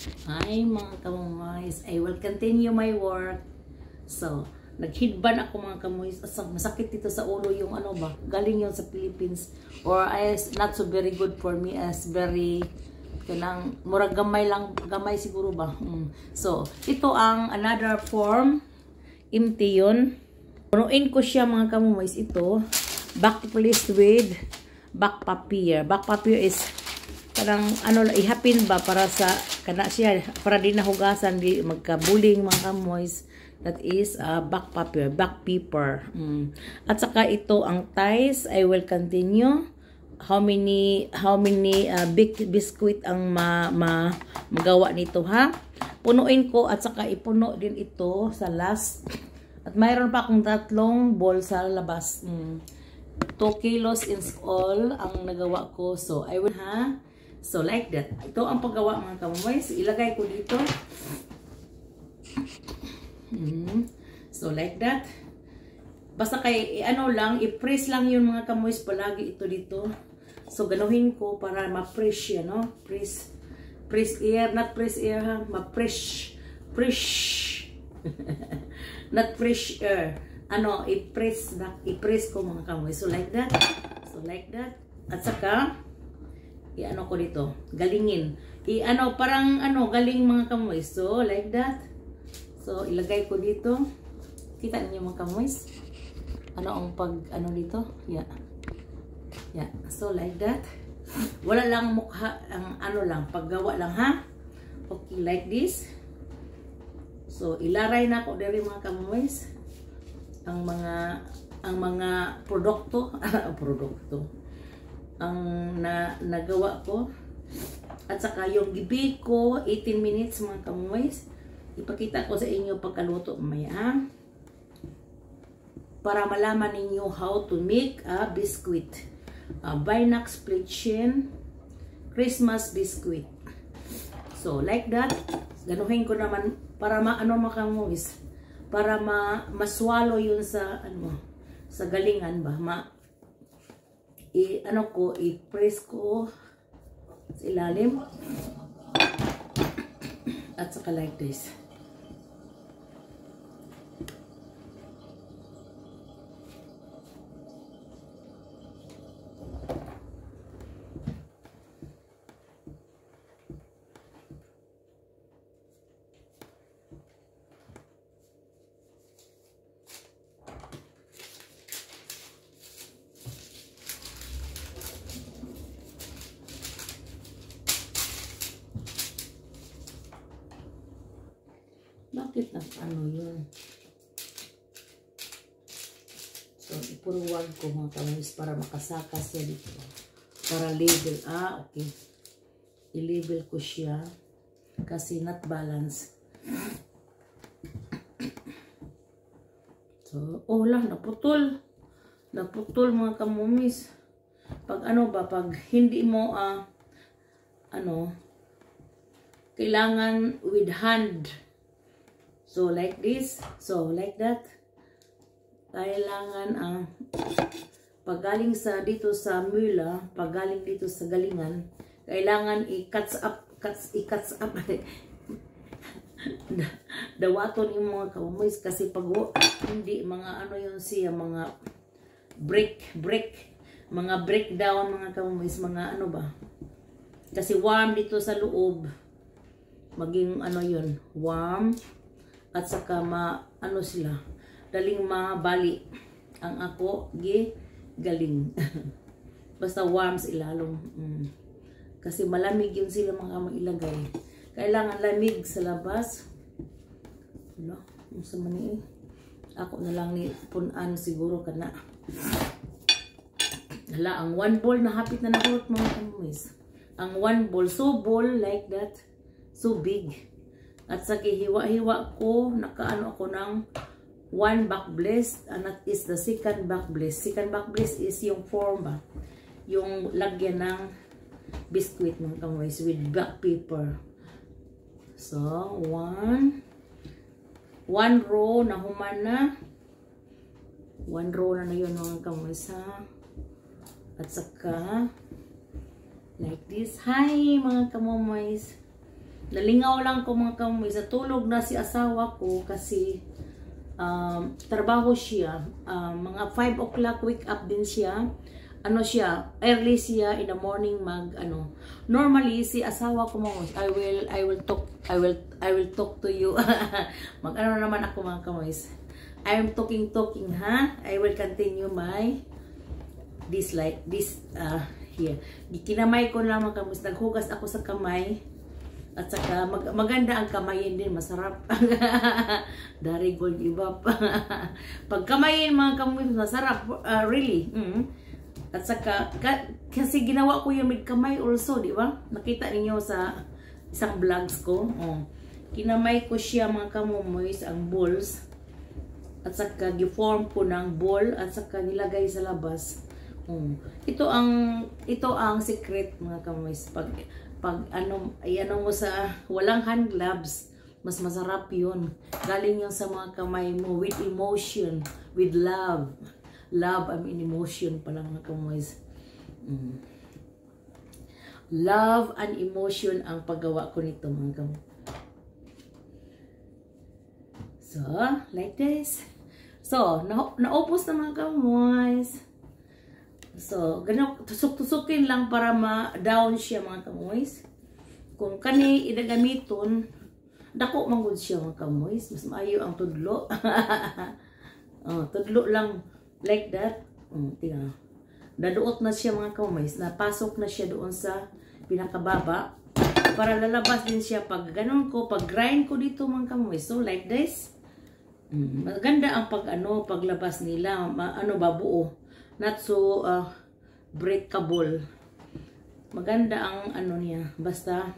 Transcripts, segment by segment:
Hi mga kamumoys, I will continue my work. So, naghidban ako mga kamumoys. Masakit dito sa ulo yung ano ba, galing yun sa Philippines. Or is not so very good for me as very, kanang, murag gamay lang, gamay siguro ba. So, ito ang another form. Empty yun. Punuin ko siya mga kamumoys. Ito, back place with back papier. Back papier is parang ano ihapin ba para sa kana siya para di nahugasan di magkabuling mga kamoys. That is back paper, back paper. At saka ito ang ties. I will continue. How many big biscuit ang magawa nito ha. Punuin ko at saka ipuno din ito sa last. At mayroon pa akong 3 ball sa labas. 2 kilos in all ang nagawa ko. So I will So, like that. Ito ang paggawa mga kamumoys. Ilagay ko dito. So, like that. Basta kay, ano lang, i-press lang yun mga kamumoys. Palagi ito dito. So, ganuhin ko para ma-press siya, no? Press air. Not press air, ha? Ma-press. Press. Not press air. Ano, i-press ko mga kamumoys. So, like that. So, like that. At saka, i-ano ko dito, galingin. I-ano, parang ano, galing mga kamoys. So, like that. So, ilagay ko dito. Kita niyo mga kamoys? Ano ang ano dito? Yeah. Yeah. So, like that. Wala lang mukha, ang ano lang, paggawa lang ha. Okay, like this. So, ilaray na ko diri mga kamoys. Ang mga produkto, ang nagawa ko. At saka yung gibi ko 18 minutes mga kamoys. Ipakita ko sa inyo pagkaluto mamaya para malaman ninyo how to make a biscuit, a Binax Splitchen Christmas biscuit. So like that. Ganuhin ko naman para maano mga kamoys, para maswallow yun sa ano, sa galingan ba, i-press ko sa ilalim at saka like this. Bakit ano yun? So, ipuruwag ko mga kamoys para makasaka siya dito. Para label. Okay. I-label ko siya. Kasi not balance. So, lang, naputol. Naputol mga kamoys. Pag ano ba, pag hindi mo, kailangan with hand. So, like this. So, like that. Kailangan paggaling sa dito sa mula, paggaling dito sa galingan, kailangan i-cuts up. Dawaton yung mga kamoys kasi pag hindi, mga ano yun siya, mga mga breakdown mga kamoys, mga ano ba. Kasi warm dito sa loob. Maging ano yun, warm. At saka ano sila, daling mabali. Ang ako, galing. Basta warm sila lalong. Kasi malamig yun sila mga mailagay. Kailangan lamig sa labas. Ano? Sa mani ako na lang ni punan siguro kana. Hala, ang 1 bowl na hapit na nahulot mga kamoys. Ang 1 bowl, so bowl like that. So big. At sa hiwa-hiwa ko, nakaano ako ng 1 back blast, and that is the second back blast. Second back blast is yung form ba? Yung lagyan ng biscuit mga kamoys with black paper. So, 1 row na human na. 1 row na yun mga kamoys ha. At saka, like this. Hi mga kamomoys. nalingaw lang ko mga kamoy. Sa tulog na si asawa ko kasi trabaho siya. Mga 5 o'clock wake up din siya. Ano siya, early siya in the morning normally si asawa ko mo, I will talk to you. Naman ako mga kamoys. I am talking ha. I will continue my this here. Kinamay ko lang mga kamoys. Naghugas ako sa kamay. At saka maganda ang kamayin din, masarap. Dari gold iba pa. Pag kamayin mga kamoys, masarap really. At saka, kasi ginawa ko yung may kamay also, di ba? Nakita niyo sa isang vlogs ko. Kinamay ko siya mga kamoys, ang balls. At saka, giform ko ng ball at saka nilagay sa labas. Ito ang secret mga kamoys. Pag mo sa walang hand gloves, mas masarap yun. Galing yun sa mga kamay mo with emotion, with love. Love, emotion pala mga kamoys. Love and emotion ang paggawa ko nito mga kamoys. So, like this. So, naupos na mga kamoys. So, tusok-tusukin lang para ma-down siya mga kamoys. Kung kani idagamiton, dako manggod siya mga kamoys. Mas maayo ang tudlo. Tudlo lang. Like that. Tingnan. Daduot na siya mga kamoys. Napasok na siya doon sa pinakababa. Para lalabas din siya pag ganun ko. Pag grind ko dito mga kamoys. So like this. Maganda ang paglabas nila. Babuo. Not so breakable. Maganda ang niya. Basta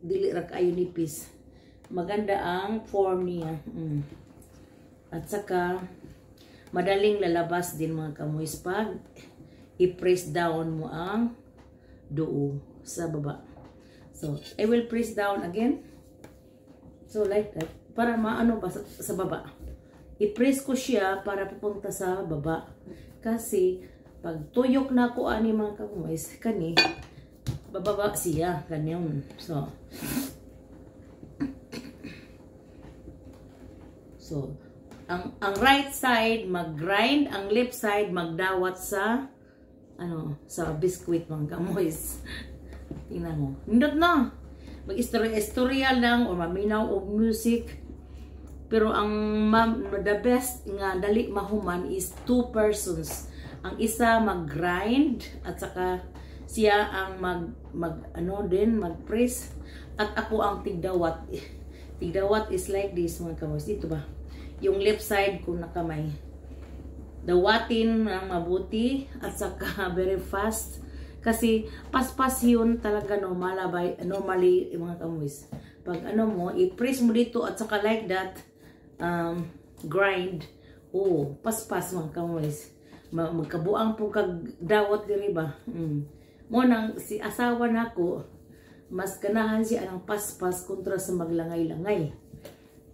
dili ra kayo nipis. Maganda ang form niya. At saka, madaling lalabas din mga kamoys pag i-press down mo ang doo sa baba. So, I will press down again. So, like that. Para sa baba. I-press ko siya para pupunta sa baba. Kasi, pag tuyok na ko ani mga kamoys, bababa siya. Ganyan. So, ang right side mag-grind, ang left side magdawat sa biskuit mga kamoys. Tingnan mo. Nindot na. Mag-istorya lang o maminaw o music. Pero ang the best nga dali mahuman is 2 persons. Ang isa mag-grind at saka siya ang mag-press at ako ang tigdawat. Tigdawat is like this mga kamoys. Dito ba? Yung left side ko na kamay. Dawatin ng mabuti at saka very fast. Kasi paspas yun talaga normally mga kamoys. Pag i-press mo dito at saka like that, grind. Paspas mga kamoys. Magkabuang po kagdawat diri ba? Mo nang si asawa nako, mas ganahan siya ng paspas kontra sa maglangay-langay.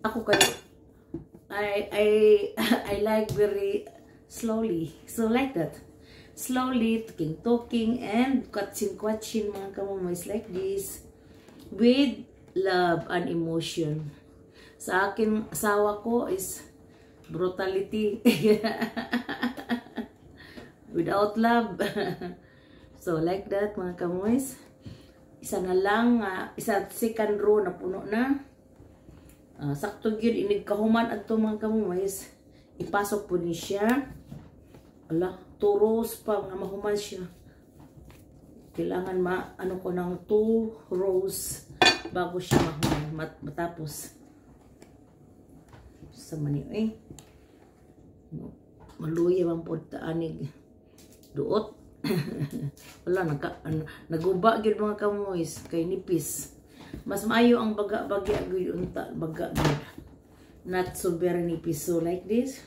Ako I like very slowly. So like that. Slowly, talking and kwatsin mga kamoys like this. With love and emotion. Sa akin, asawa ko is brutality. Without love. So like that mga kamoys. Isa na lang, isa second row na puno na. Sakto yun, inigkahuman at ito mga kamoys. Ipasok po ni siya. 2 rows pa, nga mahuman siya. Kailangan ko ng 2 rows bago siya mahuman, matapos. Sa maniyo maluya bang po taanig. Duot. Wala, naguba yun mga kamoys, kay nipis. Mas maayo ang baga-bagya unta, baga gyud. Not so very nipis. So like this.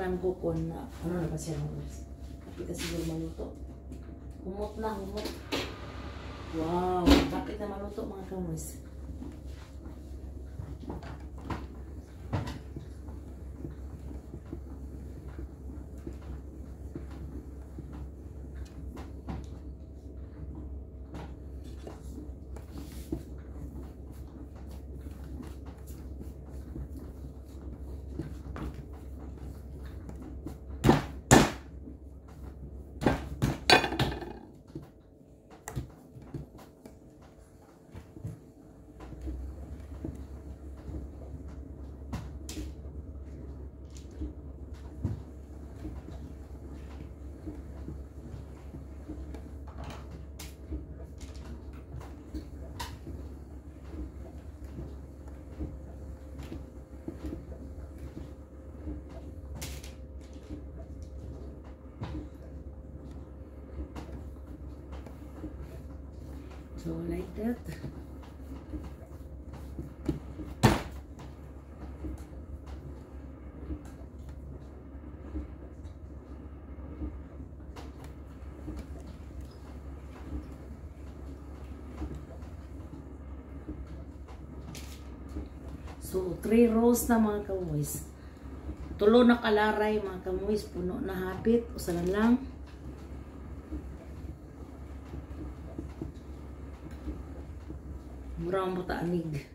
namin kukon na ano na ba siya guys. Kapit na siguro maluto. Humot na, humot. Wow, kapit na maluto mga kamoys. So like that. So 3 rows na mga kamoys. Tulo na kalaray mga kamoys, puno na hapit, usa na lang. Murang mo taanig.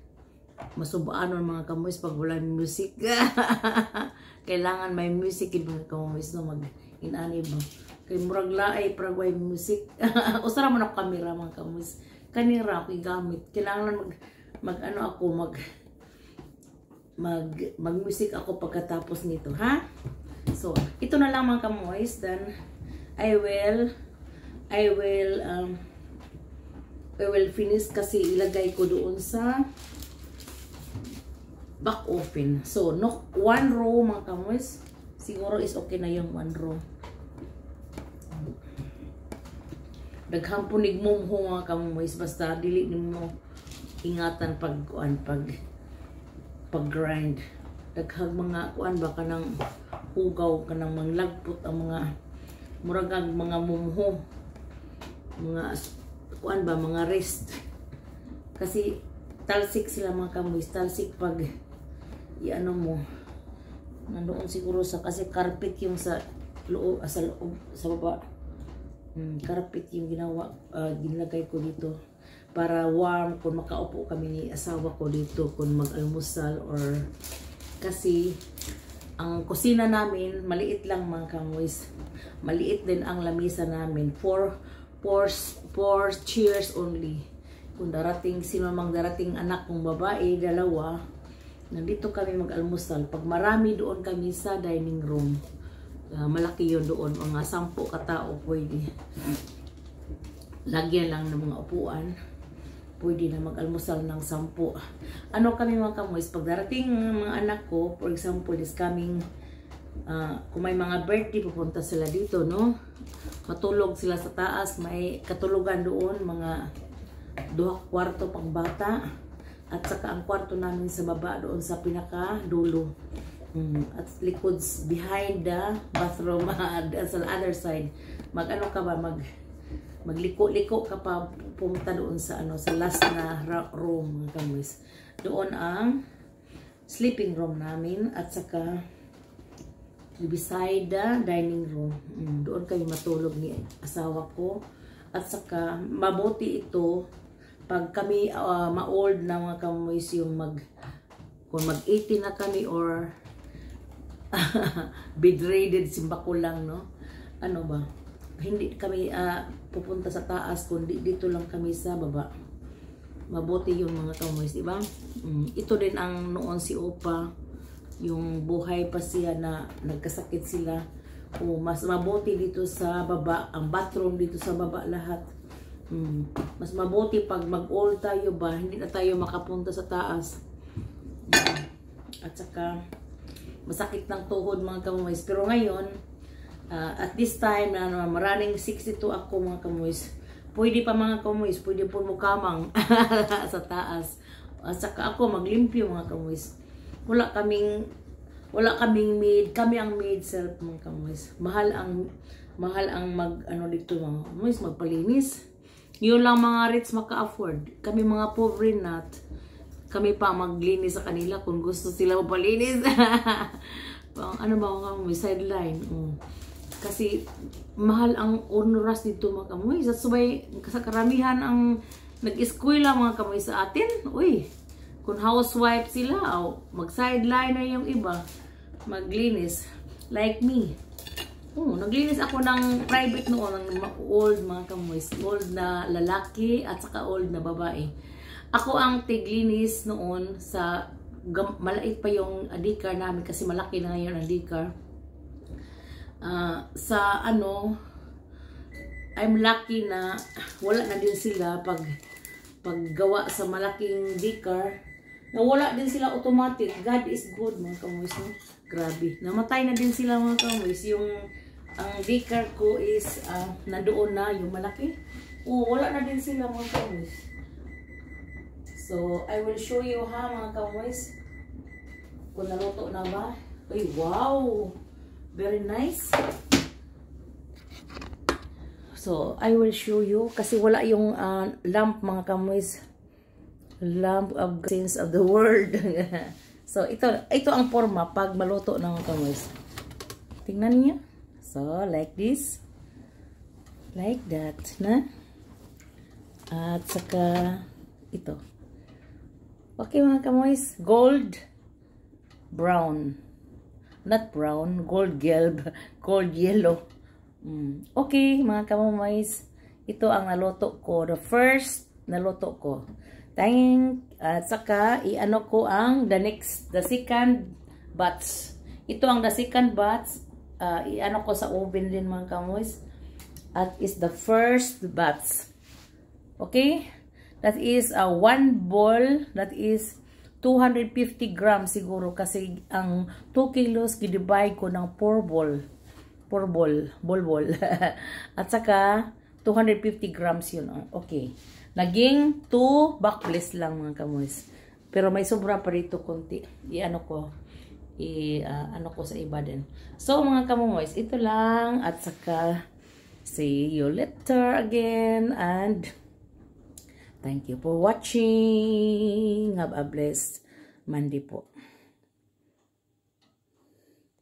Masubaanon mga kamoys pag wala music. Kailangan may music mga kamoys no mag-inani ba. Kay murag laay prag way music. Usara man ako kamera mga kamoys. Kanira ako gamit. Kailangan mag ano ako mag music ako pagkatapos nito, ha? So, ito na lang mga kamoys, then I will finish kasi ilagay ko doon sa back oven. So, no, 1 row mga kamoys. Siguro is okay na yung 1 row. Daghampunig mo mga kamoys. Basta dili mo ingatan pag grind. Daghag mga kuan ba kanang hugaw kanang manglagpot ang mga muragag mga mumho. Mga kuan ba mga rest kasi talsik sila mga kamoys, talsik pag iano mo nandoon siguro sa kasi carpet yung sa loob sa baba, carpet yung ginawa ginlagay ko dito para warm kung makaupo kami ni asawa ko dito kung mag-almusal or kasi ang kusina namin maliit lang mga kamoys, maliit din ang lamisa namin, 4 chairs only. Kung darating si mamang darating anak kong babae, 2, nandito kami mag-almusal. Pag marami doon kami sa dining room, malaki yun doon, mga 10 katao pwede. Lagyan lang ng mga upuan, pwede na mag-almusal ng 10. Ano kami mga kamoys, pag darating mga anak ko, for example, is coming, kung may mga birthday, pupunta sila dito, no? Matulog sila sa taas, may katulugan doon, mga 2 kwarto pang bata. At saka ang kwarto namin sa baba doon sa pinaka dulo. At likod behind the bathroom sa other side. Mag-ano ka ba, magliko-liko ka pa pumunta doon sa sa last na room mga kamoys. Doon ang sleeping room namin at saka beside the dining room. Doon kami matulog ni asawa ko. At saka mabuti ito pag kami ma-old na mga kamoys yung kung mag-18 na kami or bedridden, simba ko lang, no? Ano ba? Hindi kami pupunta sa taas kundi dito lang kami sa baba. Mabuti yung mga kamoys, di ba? Ito din ang noon si Opa, yung buhay pa siya na nagkasakit sila. O mas mabuti dito sa baba, ang bathroom dito sa baba lahat. Mas mabuti pag mag-old tayo ba, hindi na tayo makapunta sa taas. At saka masakit ng tuhod mga kamoys. Pero ngayon, at this time na maraming 62 ako mga kamoys, pwede pa mga kamoys, pwede po mukamang sa taas. At saka ako maglimpyo mga kamoys. Wala Wala kaming maid, kami ang maid self mga kamoys. Mahal ang mag ano dito mga kamoys, magpalinis. Yun lang mga rich maka-afford. Kami mga pobre not. Kami pa maglinis sa kanila kung gusto sila magpalinis. Ano ba mga kamoys, sideline. Kasi mahal ang oras dito mga kamoy. Sa karamihan ang nag-eskwela mga kamoy sa atin. Uy, kung housewife sila, mag-sideline na yung iba. Maglinis. Like me. Naglinis ako ng private noon, ng old mga kamoy. Old na lalaki at saka old na babae. Ako ang tiglinis noon sa, malait pa yung adikar namin kasi malaki na ngayon ang adikar. Sa ano, I'm lucky na wala na din sila paggawa sa malaking daycare, na wala din sila automatic. God is good mga kamoys, no? Grabe, namatay na din sila mga kamoys. Ang daycare ko is nandoon na yung malaki. Wala na din sila mga kamoys. So I will show you mga kamoys kung naluto na ba. Ay wow, very nice. So, I will show you. Kasi wala yung lamp mga kamoys. Lamp of sense of the world. So, ito ang forma pag maluto ng mga kamoys. Tingnan niyo. So, like this. Like that. Na? At saka, ito. Okay mga kamoys. Gold. Brown. Not brown, gold yellow. Okay, mga kamoys, ito ang naluto ko. The first naluto ko. At saka, i-ano ko ang the second batch. Ito ang the second batch. I-ano ko sa oven din mga kamoys. At is the first batch. Okay? That is one bowl. That is 250 grams siguro kasi ang 2 kilos gidivide ko ng 4 ball. At saka 250 grams yun. Okay. Naging 2 backplace lang mga kamoys. Pero may sobra pa rito konti. Ano ko sa iba din. So mga kamoys, ito lang. At saka see you later again and thank you for watching. Have a blessed Monday po.